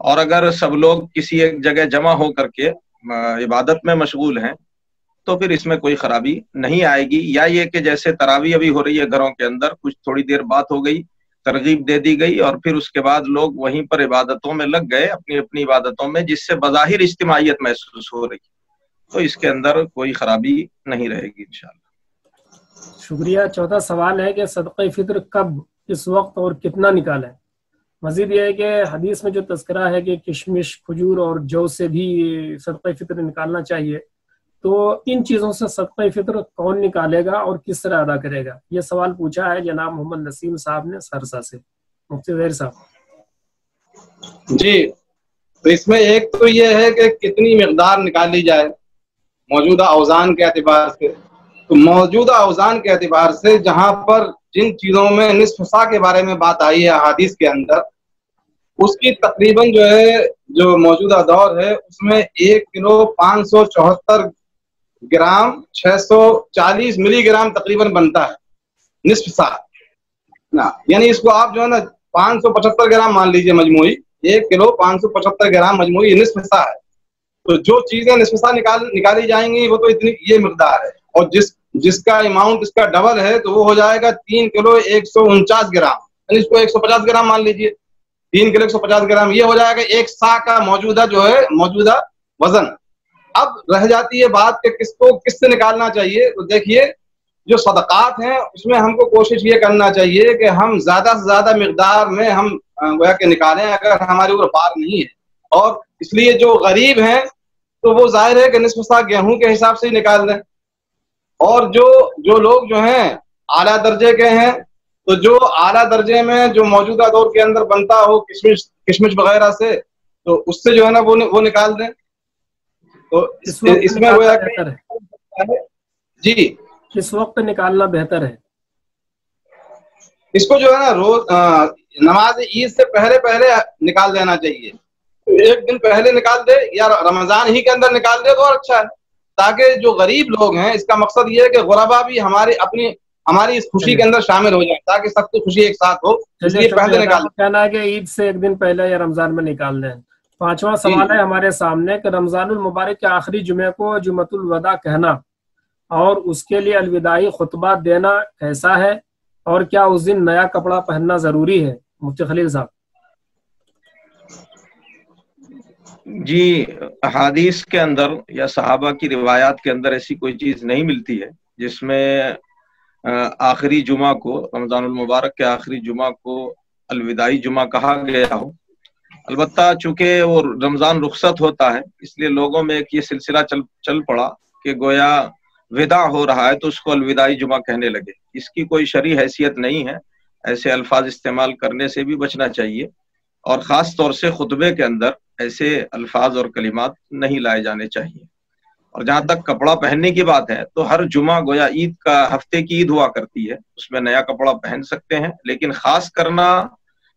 اور اگر سب لوگ کسی ایک جگہ جمع ہو کر کے عبادت میں مشغول ہیں تو پھر اس میں کوئی خرابی نہیں آئے گی. یا یہ کہ جیسے تراویح ابھی ہو رہی ہے گھروں کے اندر، کچھ تھوڑی دیر بات ہو گئی، ترغیب دے دی گئی، اور پھر اس کے بعد لوگ وہیں پر عبادتوں میں لگ گئے، اپنی اپنی عبادتوں میں، جس سے بظاہر اجتماعیت محسوس ہو رہی، تو اس کے اندر کوئی خرابی نہیں رہے گی انشاءاللہ. شکریہ. چوتھا سوال ہے کہ صدقہ فطر کب، کس وقت اور کتنا نکالیں؟ مزید یہ ہے کہ حدیث میں جو تذکرہ ہے کہ کشمش، کھجور اور جو سے بھی صدقہ فطر نکالنا چاہیے، تو ان چیزوں سے صدقہ فطر کون نکالے گا اور کس طرح ادا کرے گا؟ یہ سوال پوچھا ہے جناب محمد نسیم صاحب نے سرسا سے. مفتی ظاہر صاحب. جی، تو اس میں ایک تو یہ ہے کہ کتنی مقدار نکالی جائے موجودہ اوزان کے اعتبار سے. تو موجودہ اوزان کے اعتبار سے جہاں پر جن چیزوں میں نصف سا کے بارے میں بات آئی ہے حدیث کے اندر، اس کی تقریباً جو ہے جو موجودہ دور ہے اس میں 1 کلو 574 گرام 640 ملی گرام تقریباً بنتا ہے نصف سا. یعنی اس کو آپ جو ہے نا 575 گرام مان لیجئے مجموعی، 1 کلو 575 گرام مجموعی نصف سا ہے. تو جو چیزیں نصف سا نکالی جائیں گی وہ تو اتنی یہ مقدار ہے، اور جس کا اماؤنٹ اس کا ڈبل ہے تو وہ ہو جائے گا 3 کلو 149 گرام، یعنی اس کو 150 گرام مان لیجئے. 3 کلو 150 گرام یہ ہو جائے گا 1 سا کا موجودہ جو ہے موجودہ وزن. اب رہ جاتی ہے بات کہ کس کو کس سے نکالنا چاہیے. تو دیکھیے جو صدقات ہیں اس میں ہم کو کوشش یہ کرنا چاہیے کہ ہم زیادہ سے زیادہ مقدار میں ہم گویا کہ نکالیں اگر ہمارے اوپر بار نہیں ہے. اور اس لیے جو غریب ہیں تو وہ ظاہر ہے کہ نصف سا گیہوں کے حساب سے ہی نکال دیں، اور جو لوگ جو ہیں اعلیٰ درجے کے ہیں تو جو اعلیٰ درجے میں جو موجودہ دور کے اندر بنتا ہو کشمش وغیرہ سے، تو اس سے جو ہے نا وہ نکال دیں. تو اس میں گویا کہ جی کس وقت نکالنا بہتر ہے؟ اس کو جو ہے نا روز نماز عید سے پہلے نکال دینا چاہیے. 1 دن پہلے نکال دے یا رمضان ہی کے اندر نکال دے تو اور اچھا ہے، تاکہ جو غریب لوگ ہیں، اس کا مقصد یہ ہے کہ غربا بھی ہماری اس خوشی کے اندر شامل ہو جائے، تاکہ سب کی خوشی ایک ساتھ ہو. اس لیے پہلے نکال دیں. کہنا ہے کہ عید سے 1 دن پہلے یا رمضان میں نکال دیں. 5واں سوال ہے ہمارے سامنے کہ رمضان المبارک کے آخری جمعے کو جمعۃ الوداع کہنا اور اس کے لیے الوداعی خطبہ دینا کیسا ہے، اور کیا اس دن نیا کپڑا پہننا ضروری ہے؟ مفتی خلیل صاحب. جی، احادیث کے اندر یا صحابہ کی روایات کے اندر ایسی کوئی چیز نہیں ملتی ہے جس میں آخری جمعہ کو، رمضان المبارک کے آخری جمعہ کو الوداعی جمعہ کہا گیا ہو. البتہ چونکہ وہ رمضان رخصت ہوتا ہے اس لیے لوگوں میں ایک یہ سلسلہ چل پڑا کہ گویا وداع ہو رہا ہے تو اس کو الوداعی جمعہ کہنے لگے. اس کی کوئی شرعی حیثیت نہیں ہے، ایسے الفاظ استعمال کرنے سے بھی بچنا چاہیے، اور خاص طور سے خطبے کے اندر ایسے الفاظ اور کلمات نہیں لائے جانے چاہیے. اور جہاں تک کپڑا پہننے کی بات ہے تو ہر جمعہ گویا عید کا، ہفتے کی عید ہوا کرتی ہے، اس میں نیا کپڑا پہن سکتے ہیں، لیکن خاص کرنا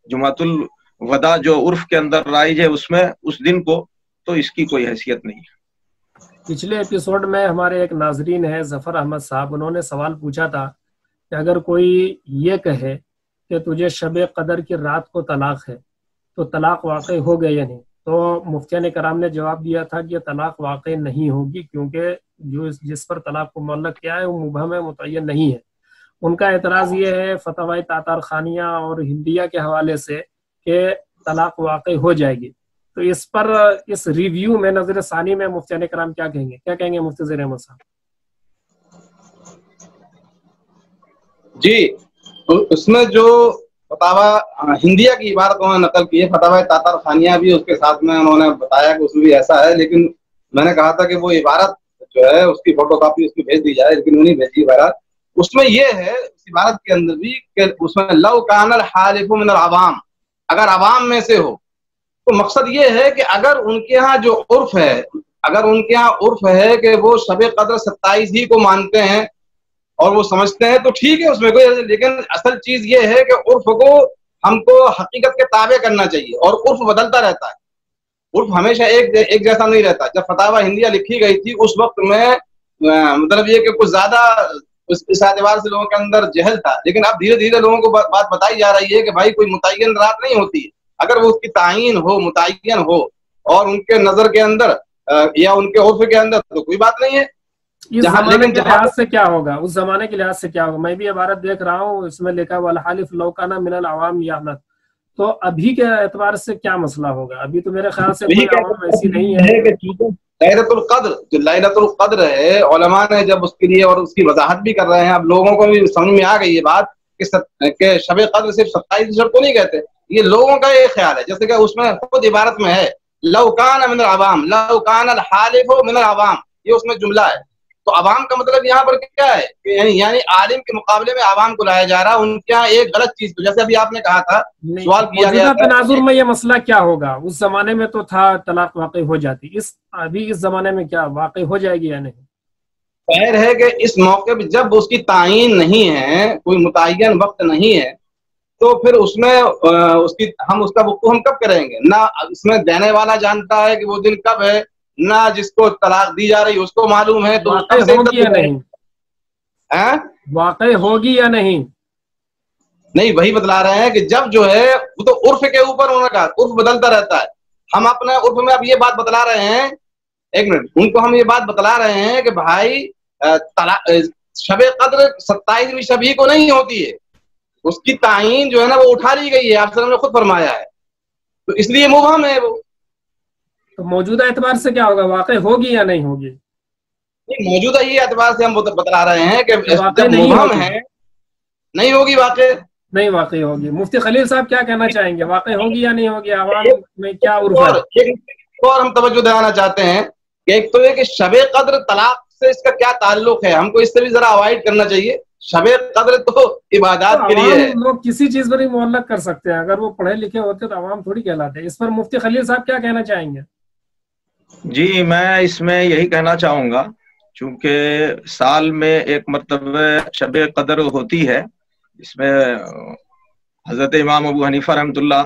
جمعۃ الوداع جو عرف کے اندر رائج ہے اس میں اس دن کو، تو اس کی کوئی حیثیت نہیں ہے. پچھلے ایپیسوڈ میں ہمارے ایک ناظرین ہیں ظفر احمد صاحب، انہوں نے سوال پوچھا تھا کہ اگر کوئی یہ کہے کہ تجھے شب قدر کی رات کو طلاق ہے تو طلاق واقع ہو گئی یا نہیں؟ تو مفتیان کرام نے جواب دیا تھا کہ یہ طلاق واقع نہیں ہوگی، کیونکہ جس پر طلاق کو معلق کیا ہے وہ مبہم ہے، متعین نہیں ہے. ان کا اعتراض یہ ہے فتاوی تاتار خانیہ اور ہندیہ کے حوالے سے کہ طلاق واقع ہو جائے گی. تو اس پر اس ریویو میں نظر ثانی میں مفتیان کرام کیا کہیں گے مفتی ظاہر احمد صاحب؟ جی، اس میں جو فتاوی ہندیہ کی عبارت انہوں نے نقل کی ہے، فتاوی تاتار خانیہ بھی اس کے ساتھ میں انہوں نے بتایا کہ اس میں بھی ایسا ہے، لیکن میں نے کہا تھا کہ وہ عبارت جو ہے اس کی فوٹو کاپی اس کی بھیج دی جائے، لیکن انہیں بھیجی عبارت. اس میں یہ ہے اس عبارت کے اندر بھی کہ اس میں لو کان الحالف من العوام، اگر عوام میں سے ہو، تو مقصد یہ ہے کہ اگر ان کے ہاں جو عرف ہے، اگر ان کے ہاں عرف ہے کہ وہ شب قدر 27 ہی کو مانتے ہیں اور وہ سمجھتے ہیں تو ٹھیک ہے، اس میں کوئی، لیکن اصل چیز یہ ہے کہ عرف کو ہم کو حقیقت کے تابع کرنا چاہیے، اور عرف بدلتا رہتا ہے، عرف ہمیشہ ایک جیسا نہیں رہتا. جب فتاوی ہندیہ لکھی گئی تھی اس وقت میں مطلب یہ کہ کچھ زیادہ اس اعتبار سے لوگوں کے اندر جہل تھا، لیکن اب دھیرے دھیرے لوگوں کو بات بتائی جا رہی ہے کہ بھائی کوئی متعین رات نہیں ہوتی ہے، اگر وہ اس کی تعین ہو، متعین ہو اور ان کے نظر کے اندر یا ان کے عرف کے اندر تو کوئی بات نہیں ہے. اس زمانے کے لحاظ سے کیا ہوگا، اس زمانے کے لحاظ سے کیا ہوگا؟ میں بھی عبارت دیکھ رہا ہوں، اس میں لکھا والحالف لو کان من العوام یعلم، تو ابھی کے اعتبار سے کیا مسئلہ ہوگا؟ ابھی تو میرے خیال سے کوئی عوام ایسی نہیں ہے. ليلۃ القدر جو ليلۃ القدر ہے، علماء نے جب اس کے لیے اور اس کی وضاحت بھی کر رہے ہیں، اب لوگوں کو بھی سمجھ میں آ گئی یہ بات کہ شب قدر صرف 27 شب کو نہیں کہتے، یہ لوگوں کا یہ خیال ہے. جیسے کہ اس میں خود عبارت میں ہے لو کان من العوام، لو کان الحالف من العوام، یہ اس میں جملہ ہے. تو عوام کا مطلب یہاں پر کیا ہے؟ یعنی عالم کے مقابلے میں عوام کو لایا جا رہا ہے. ان کے یہاں ایک غلط چیز، جیسے ابھی آپ نے کہا تھا، سوال کیا گیا موجودہ تناظر میں یہ مسئلہ کیا ہوگا؟ اس زمانے میں تو تھا طلاق واقع ہو جاتی، ابھی اس زمانے میں کیا واقع ہو جائے گی یا نہیں؟ خیر ہے کہ اس موقع پہ جب اس کی تعین نہیں ہے، کوئی متعین وقت نہیں ہے، تو پھر اس میں ہم اس کا وقوع ہم کب کریں گے؟ نہ اس میں دینے والا جانتا ہے کہ وہ دن کب ہے، نہ جس کو طلاق دی جا رہی اس کو معلوم ہے. تو واقع ہوگی یا نہیں؟ واقع ہوگی یا نہیں؟ نہیں، وہی بتلا رہے ہیں کہ جب جو ہے وہ تو عرف کے اوپر انہوں نے کہا، عرف بدلتا رہتا ہے. ہم اپنے عرف میں اب یہ بات بتلا رہے ہیں، ایک منٹ، ان کو ہم یہ بات بتلا رہے ہیں کہ بھائی شب قدر 27ویں شب ہی کو نہیں ہوتی ہے، اس کی تعین جو ہے نا وہ اٹھا لی گئی ہے، آپ نے خود فرمایا ہے، تو اس لیے مبہم ہے وہ. تو موجودہ اعتبار سے کیا ہوگا؟ واقع ہوگی یا نہیں ہوگی؟ موجودہ یہ اعتبار سے ہم بتلا رہے ہیں کہ جب مبہم ہے نہیں ہوگی، واقع نہیں واقع ہوگی. مفتی خلیل صاحب کیا کہنا چاہیں گے؟ واقع ہوگی یا نہیں ہوگی؟ عوام میں کیا عرف ہے؟ اور ہم توجہ دلانا چاہتے ہیں کہ ایک تو یہ کہ شب قدر طلاق سے اس کا کیا تعلق ہے، ہم کو اس سے بھی ذرا اوائڈ کرنا چاہیے. شب قدر تو عبادات کے لیے ہے. لوگ کسی چیز پر ہی معلق کر سکتے ہیں، اگر وہ پڑھے لکھے ہوتے تو عوام تھوڑی کہلاتے ہیں. اس پر مفتی خلیل صاحب کیا کہنا چاہیں گے؟ جی میں اس میں یہی کہنا چاہوں گا، چونکہ سال میں ایک مرتبہ شب قدر ہوتی ہے، اس میں حضرت امام ابو حنیفہ رحمۃ اللہ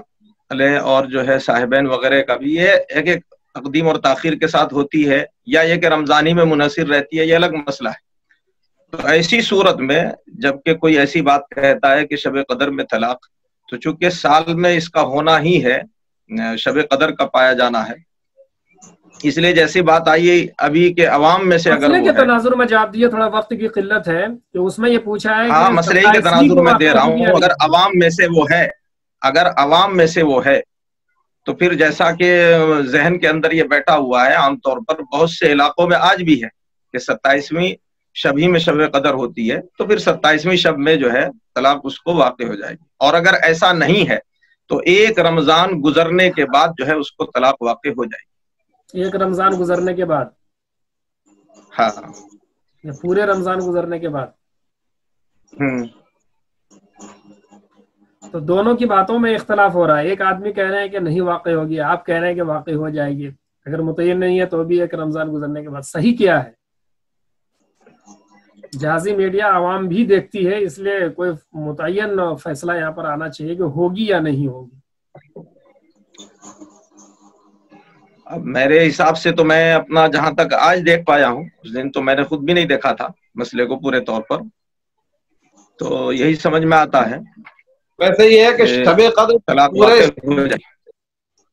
علیہ اور جو ہے صاحبین وغیرہ کا بھی یہ ایک تقدیم اور تاخیر کے ساتھ ہوتی ہے، یا یہ کہ رمضانی میں منحصر رہتی ہے، یہ الگ مسئلہ ہے. تو ایسی صورت میں جب کہ کوئی ایسی بات کہتا ہے کہ شب قدر میں طلاق، تو چونکہ سال میں اس کا ہونا ہی ہے، شب قدر کا پایا جانا ہے، اس لیے جیسی بات آئی ابھی کے عوام میں سے اگر مسئلے کے تناظر میں جواب دیے، تھوڑا وقت کی قلت ہے کہ اس میں یہ پوچھا ہے. ہاں، مسئلے کے تناظر میں دے رہا ہوں. اگر عوام میں سے وہ ہے، اگر عوام میں سے وہ ہے تو پھر جیسا کہ ذہن کے اندر یہ بیٹھا ہوا ہے، عام طور پر بہت سے علاقوں میں آج بھی ہے کہ 27ویں شب ہی میں شب قدر ہوتی ہے، تو پھر 27ویں شب میں جو ہے طلاق اس کو واقع ہو جائے گی. اور اگر ایسا نہیں ہے تو ایک رمضان گزرنے کے بعد جو ہے اس کو طلاق واقع ہو جائے گی. ایک رمضان گزرنے کے بعد؟ ہاں، پورے رمضان گزرنے کے بعد. تو دونوں کی باتوں میں اختلاف ہو رہا ہے. ایک آدمی کہہ رہے ہیں کہ نہیں واقع ہوگی، آپ کہہ رہے ہیں کہ واقع ہو جائے گی. اگر متعین نہیں ہے تو بھی ایک رمضان گزرنے کے بعد. صحیح کیا ہے؟ جہازی میڈیا عوام بھی دیکھتی ہے، اس لیے کوئی متعین فیصلہ یہاں پر آنا چاہیے کہ ہوگی یا نہیں ہوگی. اب میرے حساب سے تو میں اپنا جہاں تک آج دیکھ پایا ہوں، اس دن تو میں نے خود بھی نہیں دیکھا تھا مسئلے کو پورے طور پر، تو یہی سمجھ میں آتا ہے. ویسے یہ ہے کہ شب قدر پورے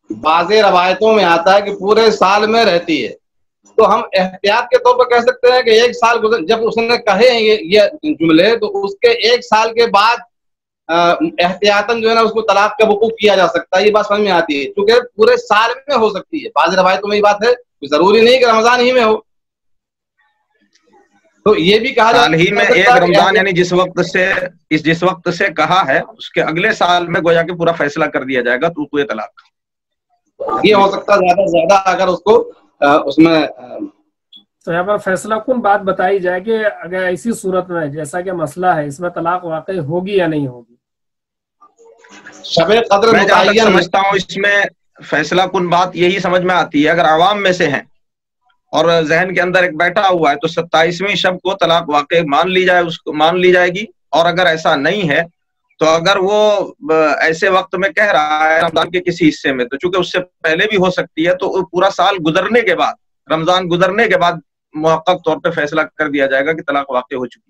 بعض روایتوں میں آتا ہے کہ پورے سال میں رہتی ہے، تو ہم احتیاط کے طور پر کہہ سکتے ہیں کہ ایک سال گزر، جب اس نے کہے یہ جملے تو اس کے ایک سال کے بعد احتیاطاً جو ہے نا اس کو طلاق کا وقوع کیا جا سکتا ہے. یہ بات سمجھ میں آتی ہے کیونکہ پورے سال میں ہو سکتی ہے. بعض روایتوں میں یہ بات ہے، ضروری نہیں کہ رمضان ہی میں ہو. تو یہ بھی کہا سال ہی میں ایک رمضان، یعنی جس وقت سے کہا ہے اس کے اگلے سال میں گویا کہ پورا فیصلہ کر دیا جائے گا تو کوئی طلاق. یہ ہو سکتا ہے زیادہ سے زیادہ اگر اس کو اس میں. تو یہاں پر فیصلہ کن بات بتائی جائے کہ اگر ایسی صورت میں جیسا کہ مسئلہ ہے اس میں طلاق واقع ہوگی یا نہیں ہوگی. شب قدر میں جہاں تک سمجھتا ہوں اس میں فیصلہ کن بات یہی سمجھ میں آتی ہے، اگر عوام میں سے ہیں اور ذہن کے اندر ایک بیٹھا ہوا ہے تو 27ویں شب کو طلاق واقع مان لی جائے گی. اور اگر ایسا نہیں ہے تو اگر وہ ایسے وقت میں کہہ رہا ہے رمضان کے کسی حصے میں، تو چونکہ اس سے پہلے بھی ہو سکتی ہے، تو پورا سال گزرنے کے بعد، رمضان گزرنے کے بعد محقق طور پہ فیصلہ کر دیا جائے گا کہ طلاق واقع ہو چکی